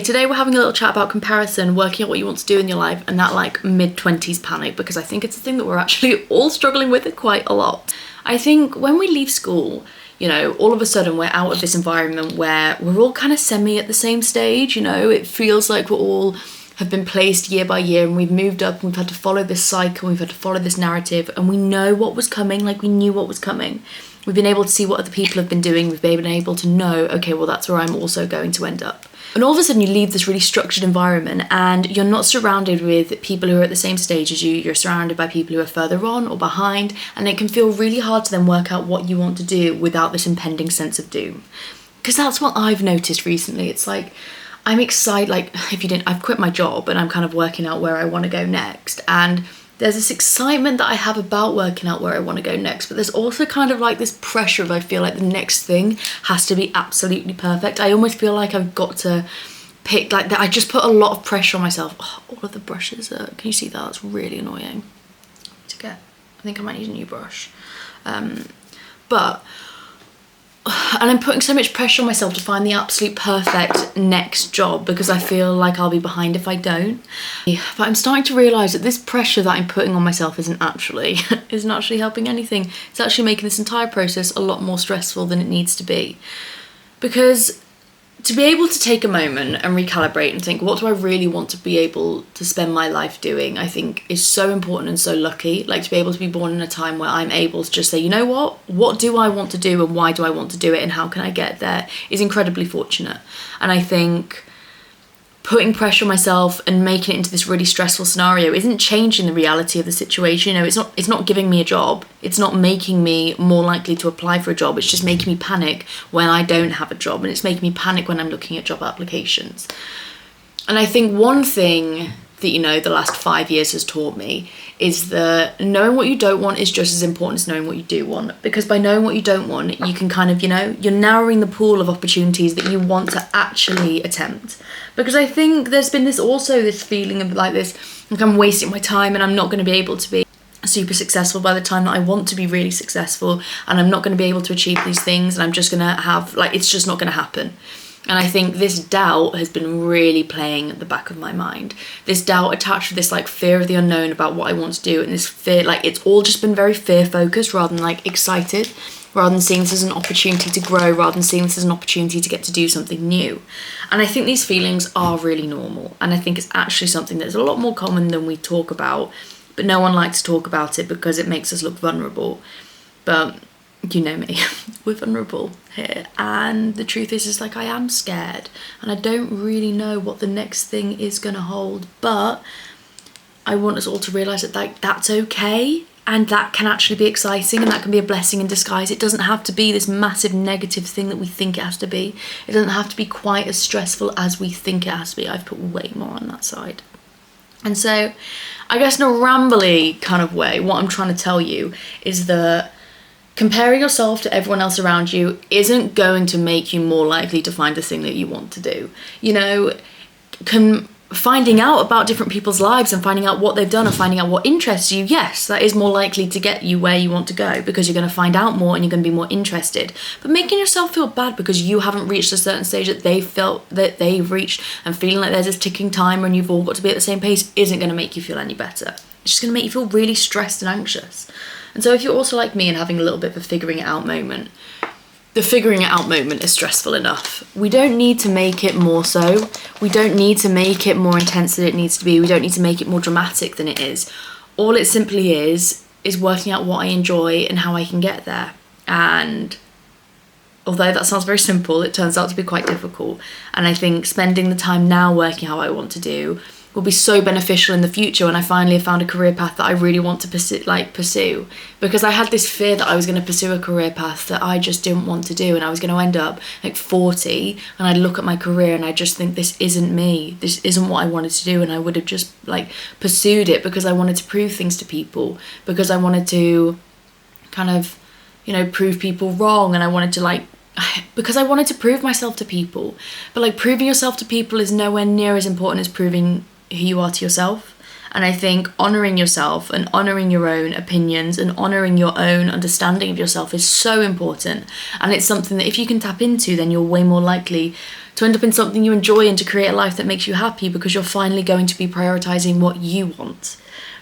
Today we're having a little chat about comparison, working out what you want to do in your life, and that like mid-20s panic, because I think it's a thing that we're actually all struggling with quite a lot. I think when we leave school, you know, all of a sudden we're out of this environment where we're all kind of semi at the same stage, you know, it feels like we're all have been placed year by year and we've moved up and we've had to follow this cycle, we've had to follow this narrative, and we know what was coming, like we knew what was coming. We've been able to see what other people have been doing, we've been able to know, okay, well that's where I'm also going to end up. And all of a sudden you leave this really structured environment and you're not surrounded with people who are at the same stage as you, you're surrounded by people who are further on or behind, and it can feel really hard to then work out what you want to do without this impending sense of doom. Because that's what I've noticed recently. It's like, I'm excited, like if you didn't, I've quit my job and I'm kind of working out where I want to go next. And there's this excitement that I have about working out where I want to go next, but there's also kind of like this pressure of I feel like the next thing has to be absolutely perfect. I almost feel like I've got to pick like that. I just put a lot of pressure on myself. Oh, all of the brushes are, can you see that? That's really annoying to get. I think I might need a new brush. And I'm putting so much pressure on myself to find the absolute perfect next job because I feel like I'll be behind if I don't. But I'm starting to realise that this pressure that I'm putting on myself isn't actually helping anything. It's actually making this entire process a lot more stressful than it needs to be. Because to be able to take a moment and recalibrate and think, what do I really want to be able to spend my life doing, I think is so important and so lucky. Like to be able to be born in a time where I'm able to just say, you know what do I want to do and why do I want to do it and how can I get there is incredibly fortunate. And I think putting pressure on myself and making it into this really stressful scenario isn't changing the reality of the situation. You know, it's not giving me a job. It's not making me more likely to apply for a job. It's just making me panic when I don't have a job, and it's making me panic when I'm looking at job applications. And I think one thing that, you know, the last 5 years has taught me is that knowing what you don't want is just as important as knowing what you do want. Because by knowing what you don't want, you can kind of, you know, you're narrowing the pool of opportunities that you want to actually attempt. Because I think there's been this feeling of like this, like I'm wasting my time and I'm not going to be able to be super successful by the time that I want to be really successful, and I'm not going to be able to achieve these things, and I'm just going to have, like, it's just not going to happen. And I think this doubt has been really playing at the back of my mind. This doubt attached to this like fear of the unknown about what I want to do, and this fear, like it's all just been very fear focused rather than like excited, rather than seeing this as an opportunity to grow, rather than seeing this as an opportunity to get to do something new. And I think these feelings are really normal. And I think it's actually something that's a lot more common than we talk about, but no one likes to talk about it because it makes us look vulnerable. But you know me, we're vulnerable here, and the truth is like I am scared and I don't really know what the next thing is gonna hold, but I want us all to realise that like that's okay, and that can actually be exciting, and that can be a blessing in disguise. It doesn't have to be this massive negative thing that we think it has to be. It doesn't have to be quite as stressful as we think it has to be. I've put way more on that side. And so I guess in a rambly kind of way, what I'm trying to tell you is that comparing yourself to everyone else around you isn't going to make you more likely to find the thing that you want to do. You know, finding out about different people's lives and finding out what they've done and finding out what interests you, yes, that is more likely to get you where you want to go because you're going to find out more and you're going to be more interested. But making yourself feel bad because you haven't reached a certain stage that they felt that they've reached and feeling like there's this ticking timer and you've all got to be at the same pace isn't going to make you feel any better. It's just going to make you feel really stressed and anxious. And so if you're also like me and having a little bit of a figuring it out moment, the figuring it out moment is stressful enough. We don't need to make it more so. We don't need to make it more intense than it needs to be. We don't need to make it more dramatic than it is. All it simply is working out what I enjoy and how I can get there. And although that sounds very simple, it turns out to be quite difficult. And I think spending the time now working how I want to do will be so beneficial in the future when I finally have found a career path that I really want to pursue. Because I had this fear that I was going to pursue a career path that I just didn't want to do, and I was going to end up like 40 and I'd look at my career and I just think this isn't me, this isn't what I wanted to do, and I would have just like pursued it because I wanted to prove things to people, because I wanted to kind of, you know, prove people wrong, and I wanted to because I wanted to prove myself to people. But like proving yourself to people is nowhere near as important as proving who you are to yourself. And I think honouring yourself and honouring your own opinions and honouring your own understanding of yourself is so important. And it's something that if you can tap into, then you're way more likely to end up in something you enjoy and to create a life that makes you happy, because you're finally going to be prioritizing what you want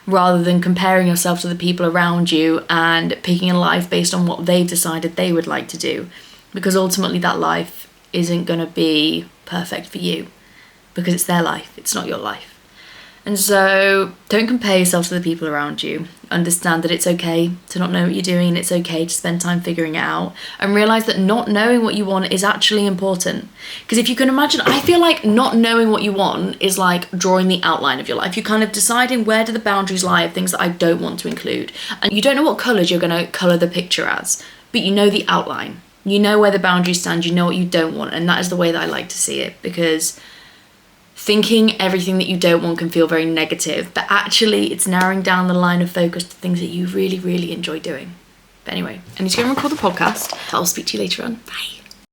rather than comparing yourself to the people around you and picking a life based on what they've decided they would like to do, because ultimately that life isn't going to be perfect for you because it's their life, it's not your life. And so don't compare yourself to the people around you. Understand that it's okay to not know what you're doing, and it's okay to spend time figuring it out, and realize that not knowing what you want is actually important. Because if you can imagine, I feel like not knowing what you want is like drawing the outline of your life. You're kind of deciding where do the boundaries lie of things that I don't want to include. And you don't know what colours you're going to colour the picture as, but you know the outline. You know where the boundaries stand, you know what you don't want, and that is the way that I like to see it, because thinking everything that you don't want can feel very negative, but actually it's narrowing down the line of focus to things that you really, really enjoy doing. But anyway, I need to go and record the podcast. I'll speak to you later on. Bye.